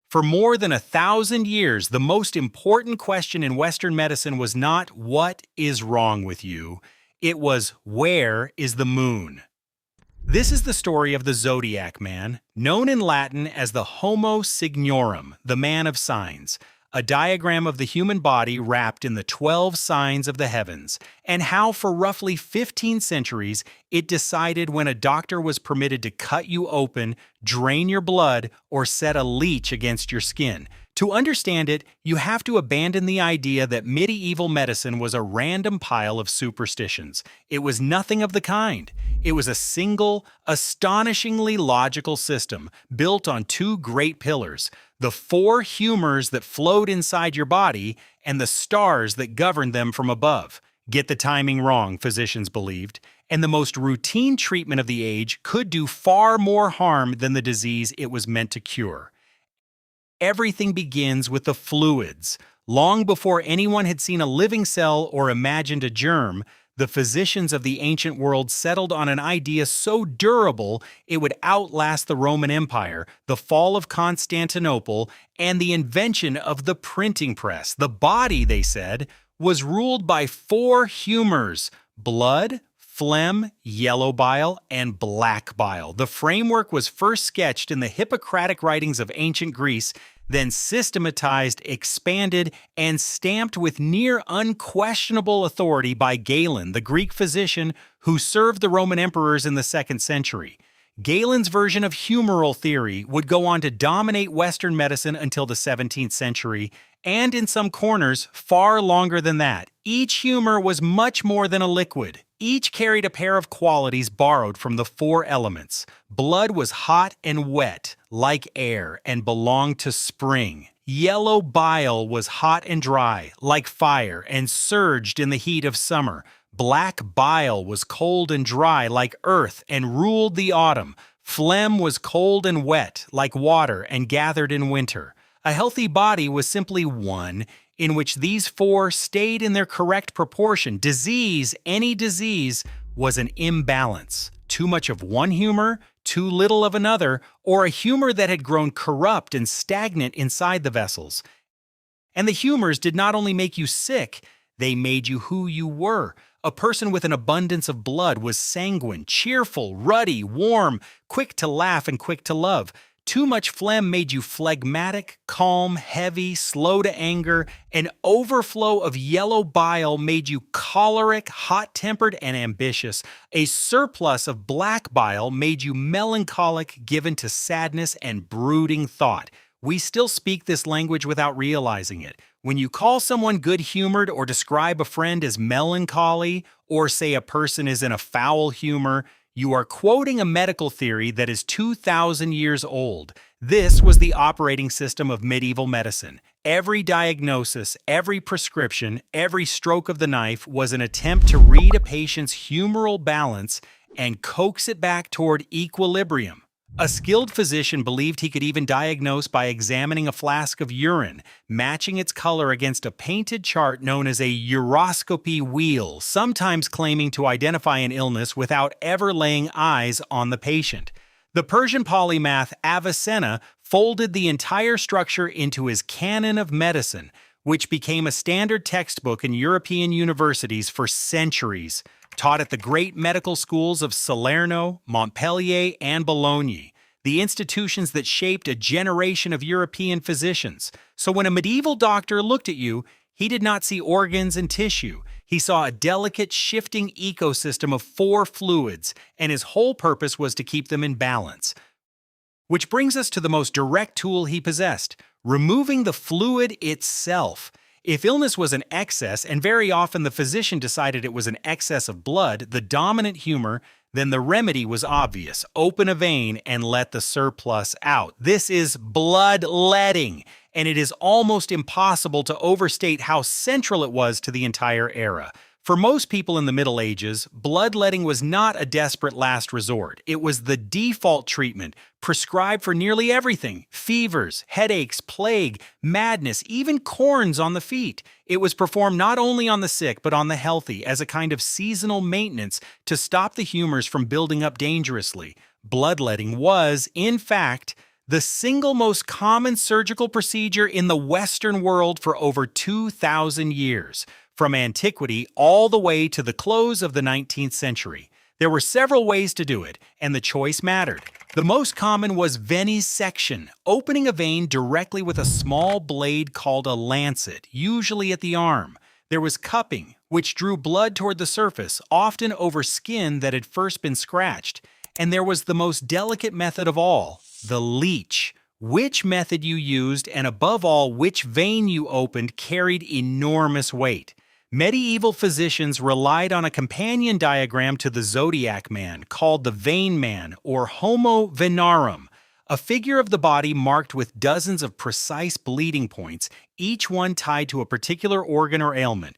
For more than 1,000 years, the most important question in Western medicine was not what is wrong with you, it was where is the moon? This is the story of the Zodiac Man, known in Latin as the Homo signorum, the man of signs, a diagram of the human body wrapped in the 12 signs of the heavens, and how for roughly 15 centuries it decided when a doctor was permitted to cut you open, drain your blood, or set a leech against your skin. To understand it, you have to abandon the idea that medieval medicine was a random pile of superstitions. It was nothing of the kind. It was a single, astonishingly logical system built on two great pillars: the four humors that flowed inside your body and the stars that governed them from above. Get the timing wrong, physicians believed, and the most routine treatment of the age could do far more harm than the disease it was meant to cure. Everything begins with the fluids. Long before anyone had seen a living cell or imagined a germ, the physicians of the ancient world settled on an idea so durable it would outlast the Roman Empire, the fall of Constantinople, and the invention of the printing press. The body, they said, was ruled by four humors: blood, phlegm, yellow bile, and black bile. The framework was first sketched in the Hippocratic writings of ancient Greece, then systematized, expanded, and stamped with near unquestionable authority by Galen, the Greek physician who served the Roman emperors in the 2nd century. Galen's version of humoral theory would go on to dominate Western medicine until the 17th century, and in some corners, far longer than that. Each humor was much more than a liquid. Each carried a pair of qualities borrowed from the four elements. Blood was hot and wet, like air, and belonged to spring. Yellow bile was hot and dry, like fire, and surged in the heat of summer. Black bile was cold and dry, like earth, and ruled the autumn. Phlegm was cold and wet, like water, and gathered in winter. A healthy body was simply one in which these four stayed in their correct proportion. Disease, any disease, was an imbalance. Too much of one humor, too little of another, or a humor that had grown corrupt and stagnant inside the vessels. And the humors did not only make you sick, they made you who you were. A person with an abundance of blood was sanguine, cheerful, ruddy, warm, quick to laugh and quick to love. Too much phlegm made you phlegmatic, calm, heavy, slow to anger. An overflow of yellow bile made you choleric, hot-tempered, and ambitious. A surplus of black bile made you melancholic, given to sadness and brooding thought. We still speak this language without realizing it. When you call someone good-humored or describe a friend as melancholy, or say a person is in a foul humor, you are quoting a medical theory that is 2,000 years old. This was the operating system of medieval medicine. Every diagnosis, every prescription, every stroke of the knife was an attempt to read a patient's humoral balance and coax it back toward equilibrium. A skilled physician believed he could even diagnose by examining a flask of urine, matching its color against a painted chart known as a uroscopy wheel, sometimes claiming to identify an illness without ever laying eyes on the patient. The Persian polymath Avicenna folded the entire structure into his Canon of Medicine, which became a standard textbook in European universities for centuries. Taught at the great medical schools of Salerno, Montpellier, and Bologna, the institutions that shaped a generation of European physicians. So when a medieval doctor looked at you, he did not see organs and tissue. He saw a delicate, shifting ecosystem of four fluids, and his whole purpose was to keep them in balance. Which brings us to the most direct tool he possessed: removing the fluid itself. If illness was an excess, and very often the physician decided it was an excess of blood, the dominant humor, then the remedy was obvious: open a vein and let the surplus out. This is bloodletting, and it is almost impossible to overstate how central it was to the entire era. For most people in the Middle Ages, bloodletting was not a desperate last resort. It was the default treatment, prescribed for nearly everything: fevers, headaches, plague, madness, even corns on the feet. It was performed not only on the sick but on the healthy as a kind of seasonal maintenance to stop the humors from building up dangerously. Bloodletting was, in fact, the single most common surgical procedure in the Western world for over 2,000 years, from antiquity all the way to the close of the 19th century. There were several ways to do it, and the choice mattered. The most common was venesection, opening a vein directly with a small blade called a lancet, usually at the arm. There was cupping, which drew blood toward the surface, often over skin that had first been scratched. And there was the most delicate method of all, the leech. Which method you used, and above all, which vein you opened, carried enormous weight. Medieval physicians relied on a companion diagram to the Zodiac Man called the vein man, or Homo venarum, a figure of the body marked with dozens of precise bleeding points, each one tied to a particular organ or ailment.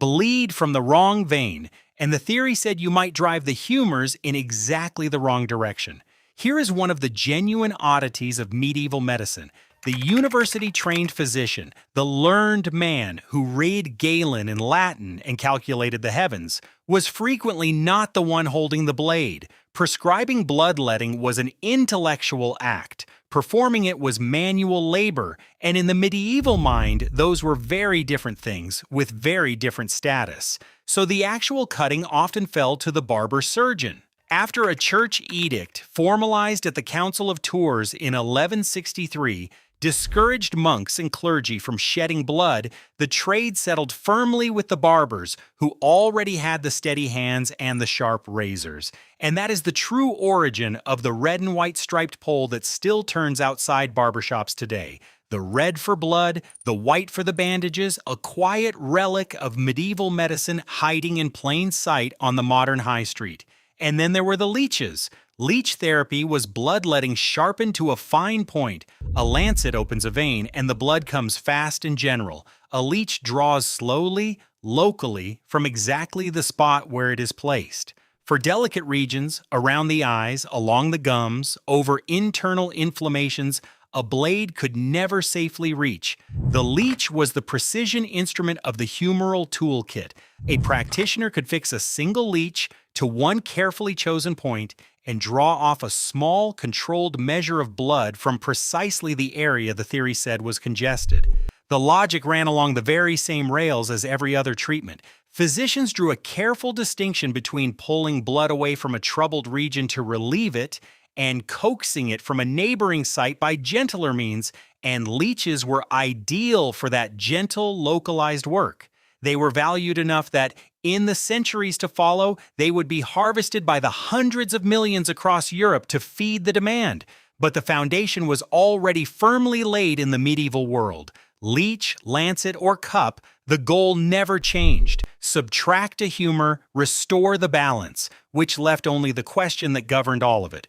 Bleed from the wrong vein, and the theory said you might drive the humors in exactly the wrong direction. Here is one of the genuine oddities of medieval medicine. The university-trained physician, the learned man who read Galen in Latin and calculated the heavens, was frequently not the one holding the blade. Prescribing bloodletting was an intellectual act. Performing it was manual labor, and in the medieval mind, those were very different things with very different status. So the actual cutting often fell to the barber-surgeon. After a church edict formalized at the Council of Tours in 1163 discouraged monks and clergy from shedding blood, the trade settled firmly with the barbers, who already had the steady hands and the sharp razors. And that is the true origin of the red and white striped pole that still turns outside barbershops today. The red for blood, the white for the bandages, a quiet relic of medieval medicine hiding in plain sight on the modern high street. And then there were the leeches. Leech therapy was bloodletting sharpened to a fine point. A lancet opens a vein, and the blood comes fast and general. A leech draws slowly, locally, from exactly the spot where it is placed. For delicate regions, around the eyes, along the gums, over internal inflammations, a blade could never safely reach. The leech was the precision instrument of the humoral toolkit. A practitioner could fix a single leech to one carefully chosen point and draw off a small, controlled measure of blood from precisely the area the theory said was congested. The logic ran along the very same rails as every other treatment. Physicians drew a careful distinction between pulling blood away from a troubled region to relieve it and coaxing it from a neighboring site by gentler means, and leeches were ideal for that gentle, localized work. They were valued enough that, in the centuries to follow, they would be harvested by the hundreds of millions across Europe to feed the demand. But the foundation was already firmly laid in the medieval world. Leech, lancet, or cup, the goal never changed. Subtract a humor, restore the balance, which left only the question that governed all of it.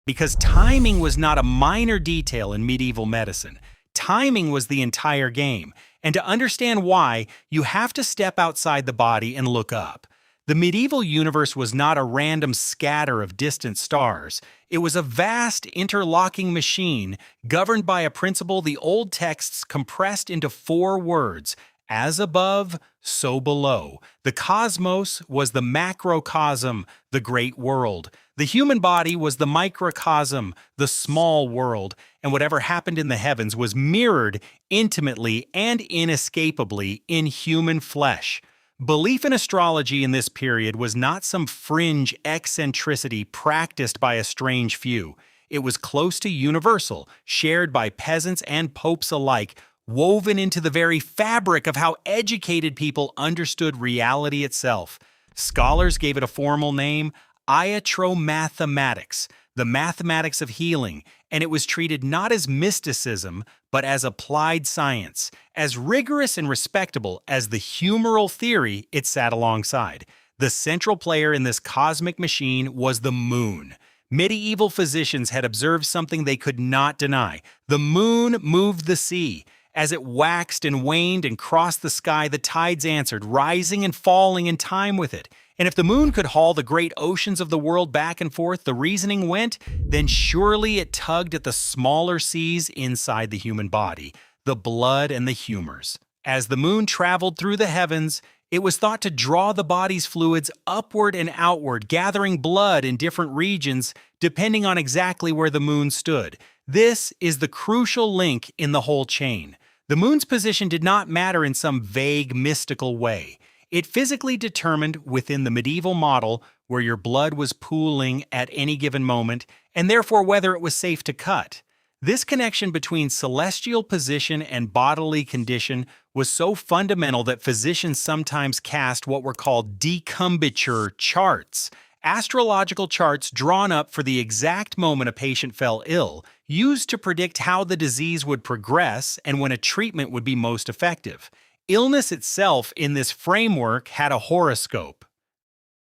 Because timing was not a minor detail in medieval medicine. Timing was the entire game. And to understand why, you have to step outside the body and look up. The medieval universe was not a random scatter of distant stars. It was a vast interlocking machine governed by a principle the old texts compressed into 4 words: as above, so below. The cosmos was the macrocosm, the great world. The human body was the microcosm, the small world, and whatever happened in the heavens was mirrored intimately and inescapably in human flesh. Belief in astrology in this period was not some fringe eccentricity practiced by a strange few. It was close to universal, shared by peasants and popes alike, woven into the very fabric of how educated people understood reality itself. Scholars gave it a formal name, iatromathematics, the mathematics of healing, and it was treated not as mysticism, but as applied science, as rigorous and respectable as the humoral theory it sat alongside. The central player in this cosmic machine was the moon. Medieval physicians had observed something they could not deny. The moon moved the sea. As it waxed and waned and crossed the sky, the tides answered, rising and falling in time with it. And if the moon could haul the great oceans of the world back and forth, the reasoning went, then surely it tugged at the smaller seas inside the human body, the blood and the humors. As the moon traveled through the heavens, It was thought to draw the body's fluids upward and outward, gathering blood in different regions depending on exactly where the moon stood. This is the crucial link in the whole chain. The moon's position did not matter in some vague, mystical way. It physically determined within the medieval model where your blood was pooling at any given moment, and therefore whether it was safe to cut. This connection between celestial position and bodily condition was so fundamental that physicians sometimes cast what were called decumbiture charts, astrological charts drawn up for the exact moment a patient fell ill, used to predict how the disease would progress and when a treatment would be most effective. Illness itself in this framework had a horoscope.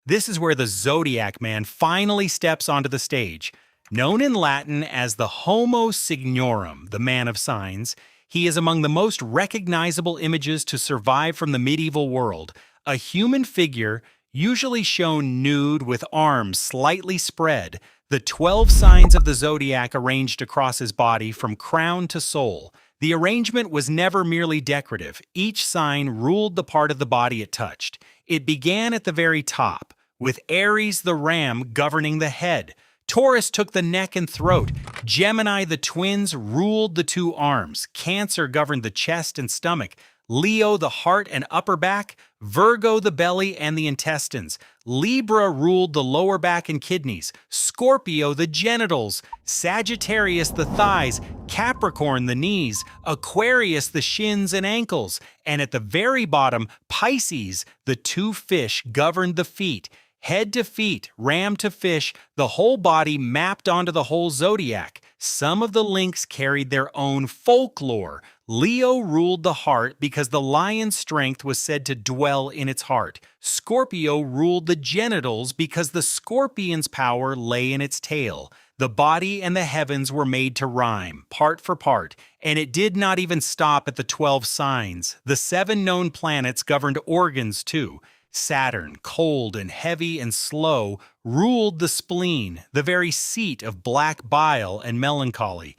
This is where the Zodiac Man finally steps onto the stage. Known in Latin as the Homo signorum, the man of signs, he is among the most recognizable images to survive from the medieval world, a human figure usually shown nude with arms slightly spread, the 12 signs of the zodiac arranged across his body from crown to sole. The arrangement was never merely decorative. Each sign ruled the part of the body it touched. It began at the very top, with Aries the ram governing the head. Taurus took the neck and throat. Gemini, the twins, ruled the two arms. Cancer governed the chest and stomach. Leo, the heart and upper back. Virgo, the belly and the intestines. Libra ruled the lower back and kidneys. Scorpio, the genitals. Sagittarius, the thighs. Capricorn, the knees. Aquarius, the shins and ankles. And at the very bottom, Pisces, the two fish, governed the feet. Head to feet, ram to fish, the whole body mapped onto the whole zodiac. Some of the links carried their own folklore. Leo ruled the heart because the lion's strength was said to dwell in its heart. Scorpio ruled the genitals because the scorpion's power lay in its tail. The body and the heavens were made to rhyme, part for part, and it did not even stop at the 12 signs. The 7 known planets governed organs too. Saturn, cold and heavy and slow, ruled the spleen, the very seat of black bile and melancholy.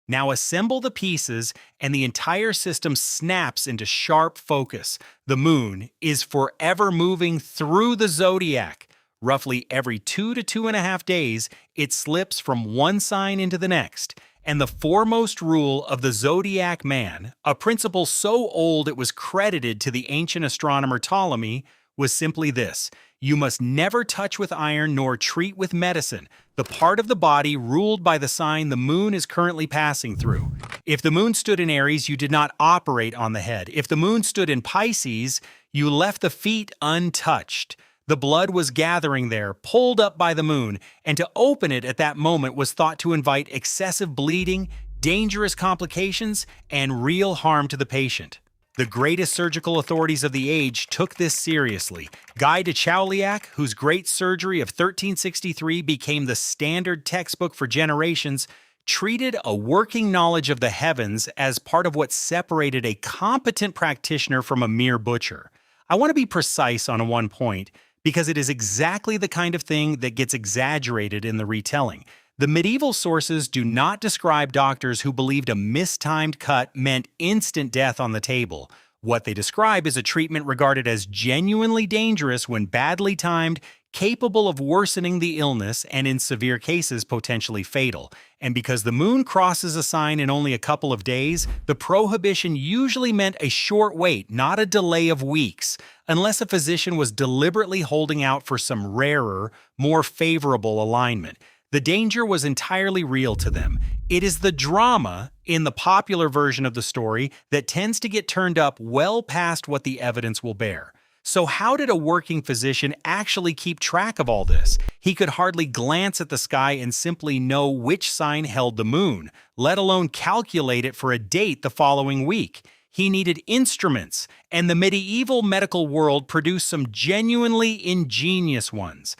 Now assemble the pieces, and the entire system snaps into sharp focus. The moon is forever moving through the zodiac. Roughly every 2 to 2.5 days, it slips from one sign into the next. And the foremost rule of the Zodiac Man, a principle so old it was credited to the ancient astronomer Ptolemy, was simply this: you must never touch with iron nor treat with medicine the part of the body ruled by the sign the moon is currently passing through. If the moon stood in Aries, you did not operate on the head. If the moon stood in Pisces, you left the feet untouched. The blood was gathering there, pulled up by the moon, and to open it at that moment was thought to invite excessive bleeding, dangerous complications, and real harm to the patient. The greatest surgical authorities of the age took this seriously. Guy de Chauliac, whose Great Surgery of 1363 became the standard textbook for generations, treated a working knowledge of the heavens as part of what separated a competent practitioner from a mere butcher. I want to be precise on one point, because it is exactly the kind of thing that gets exaggerated in the retelling. The medieval sources do not describe doctors who believed a mistimed cut meant instant death on the table. What they describe is a treatment regarded as genuinely dangerous when badly timed, capable of worsening the illness, and in severe cases potentially fatal. And because the moon crosses a sign in only a couple of days, the prohibition usually meant a short wait, not a delay of weeks, unless a physician was deliberately holding out for some rarer, more favorable alignment. The danger was entirely real to them. It is the drama in the popular version of the story that tends to get turned up well past what the evidence will bear. So how did a working physician actually keep track of all this? He could hardly glance at the sky and simply know which sign held the moon, let alone calculate it for a date the following week. He needed instruments, and the medieval medical world produced some genuinely ingenious ones.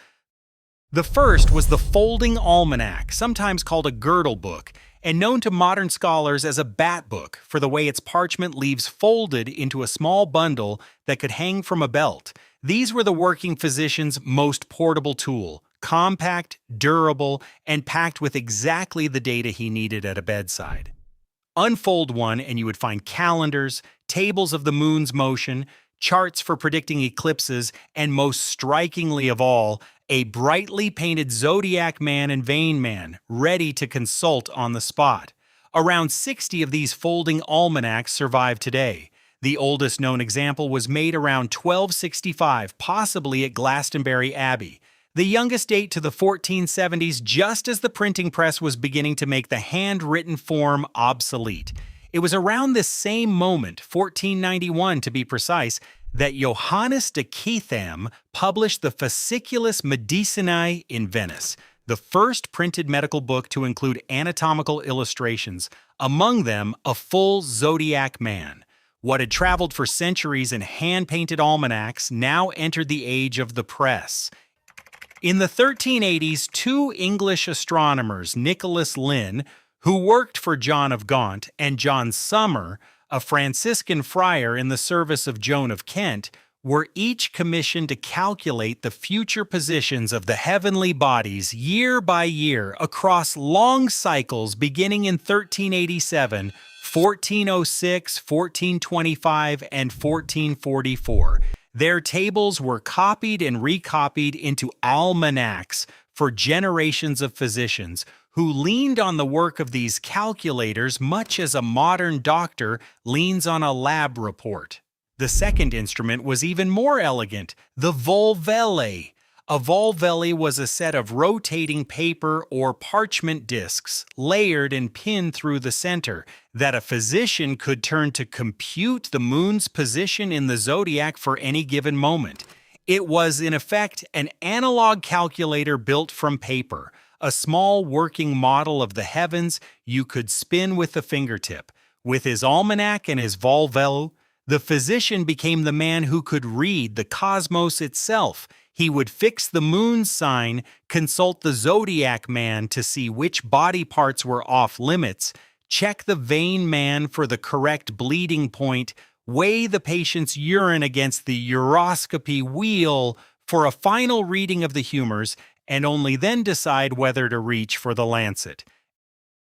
The first was the folding almanac, sometimes called a girdle book, and known to modern scholars as a bat book for the way its parchment leaves folded into a small bundle that could hang from a belt. These were the working physician's most portable tool, compact, durable, and packed with exactly the data he needed at a bedside. Unfold one and you would find calendars, tables of the moon's motion, charts for predicting eclipses, and most strikingly of all, a brightly painted Zodiac Man and Vein Man, ready to consult on the spot. Around 60 of these folding almanacs survive today. The oldest known example was made around 1265, possibly at Glastonbury Abbey. The youngest date to the 1470s, just as the printing press was beginning to make the handwritten form obsolete. It was around this same moment, 1491 to be precise, that Johannes de Ketham published the Fasciculus Medicinae in Venice, the first printed medical book to include anatomical illustrations, among them a full Zodiac Man. What had traveled for centuries in hand-painted almanacs now entered the age of the press. In the 1380s, two English astronomers, Nicholas Lynn, who worked for John of Gaunt, and John Summer, a Franciscan friar in the service of Joan of Kent, were each commissioned to calculate the future positions of the heavenly bodies year by year across long cycles beginning in 1387, 1406, 1425, and 1444. Their tables were copied and recopied into almanacs for generations of physicians who leaned on the work of these calculators much as a modern doctor leans on a lab report. The second instrument was even more elegant, the volvelle. A volvelle was a set of rotating paper or parchment discs, layered and pinned through the center, that a physician could turn to compute the moon's position in the zodiac for any given moment. It was, in effect, an analog calculator built from paper, a small working model of the heavens you could spin with the fingertip. With his almanac and his volvelle, the physician became the man who could read the cosmos itself. He would fix the moon's sign, consult the Zodiac Man to see which body parts were off limits, check the vein man for the correct bleeding point, weigh the patient's urine against the uroscopy wheel for a final reading of the humors, and only then decide whether to reach for the lancet.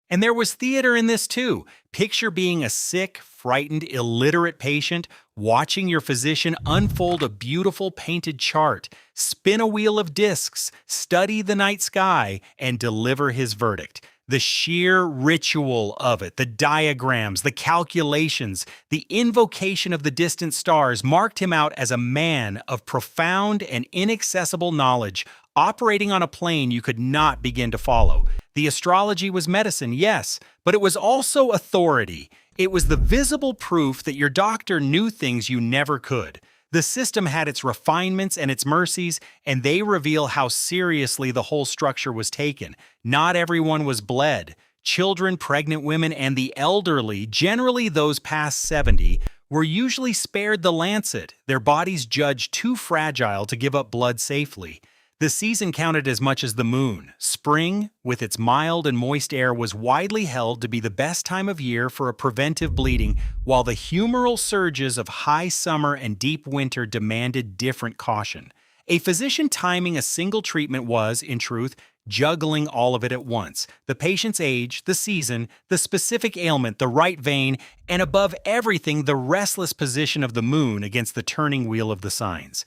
And there was theater in this too. Picture being a sick, frightened, illiterate patient, watching your physician unfold a beautiful painted chart, spin a wheel of discs, study the night sky, and deliver his verdict. The sheer ritual of it, the diagrams, the calculations, the invocation of the distant stars marked him out as a man of profound and inaccessible knowledge, operating on a plane you could not begin to follow. The astrology was medicine, yes, but it was also authority. It was the visible proof that your doctor knew things you never could. The system had its refinements and its mercies, and they reveal how seriously the whole structure was taken. Not everyone was bled. Children, pregnant women, and the elderly, generally those past 70, were usually spared the lancet, their bodies judged too fragile to give up blood safely. The season counted as much as the moon. Spring, with its mild and moist air, was widely held to be the best time of year for a preventive bleeding, while the humoral surges of high summer and deep winter demanded different caution. A physician timing a single treatment was, in truth, juggling all of it at once: the patient's age, the season, the specific ailment, the right vein, and above everything, the restless position of the moon against the turning wheel of the signs.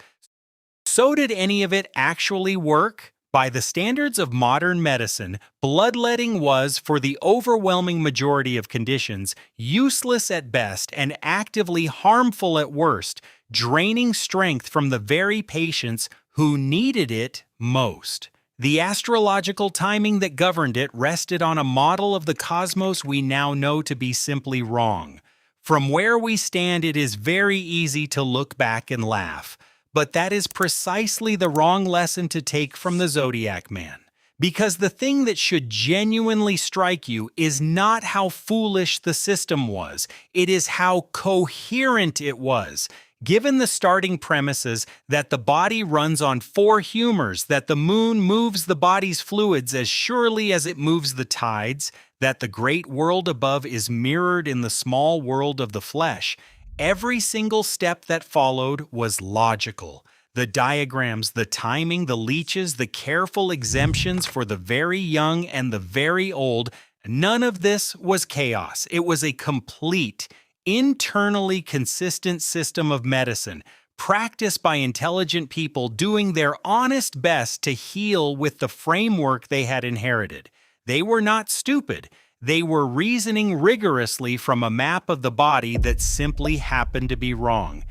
So did any of it actually work? By the standards of modern medicine, bloodletting was, for the overwhelming majority of conditions, useless at best and actively harmful at worst, draining strength from the very patients who needed it most. The astrological timing that governed it rested on a model of the cosmos we now know to be simply wrong. From where we stand, it is very easy to look back and laugh. But that is precisely the wrong lesson to take from the Zodiac Man. Because the thing that should genuinely strike you is not how foolish the system was, it is how coherent it was. Given the starting premises that the body runs on four humors, that the moon moves the body's fluids as surely as it moves the tides, that the great world above is mirrored in the small world of the flesh, every single step that followed was logical. The diagrams, the timing, the leeches, the careful exemptions for the very young and the very old, none of this was chaos. It was a complete, internally consistent system of medicine, practiced by intelligent people doing their honest best to heal with the framework they had inherited. They were not stupid. They were reasoning rigorously from a map of the body that simply happened to be wrong.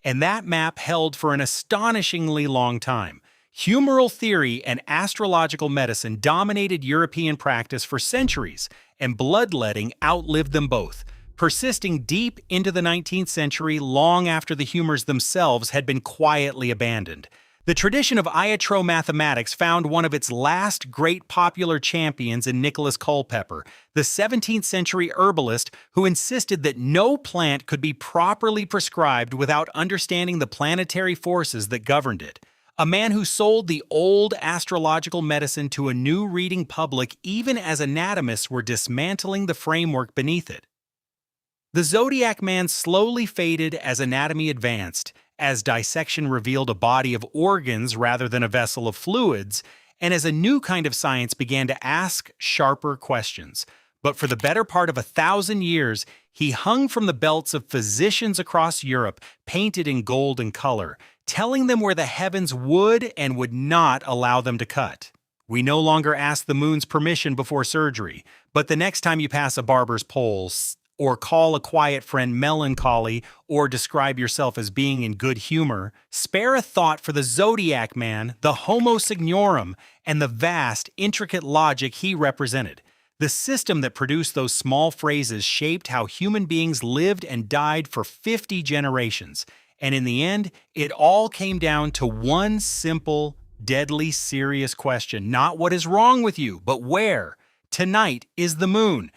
And that map held for an astonishingly long time. Humoral theory and astrological medicine dominated European practice for centuries, and bloodletting outlived them both, persisting deep into the 19th century long after the humors themselves had been quietly abandoned. The tradition of iatromathematics found one of its last great popular champions in Nicholas Culpeper, the 17th century herbalist who insisted that no plant could be properly prescribed without understanding the planetary forces that governed it. A man who sold the old astrological medicine to a new reading public even as anatomists were dismantling the framework beneath it. The Zodiac Man slowly faded as anatomy advanced, as dissection revealed a body of organs rather than a vessel of fluids, and as a new kind of science began to ask sharper questions. But for the better part of 1,000 years, he hung from the belts of physicians across Europe, painted in gold and color, telling them where the heavens would and would not allow them to cut. We no longer ask the moon's permission before surgery, but the next time you pass a barber's pole, or call a quiet friend melancholy, or describe yourself as being in good humor, spare a thought for the Zodiac Man, the Homo signorum, and the vast, intricate logic he represented. The system that produced those small phrases shaped how human beings lived and died for 50 generations. And in the end, it all came down to one simple, deadly serious question. Not what is wrong with you, but where. Tonight is the moon.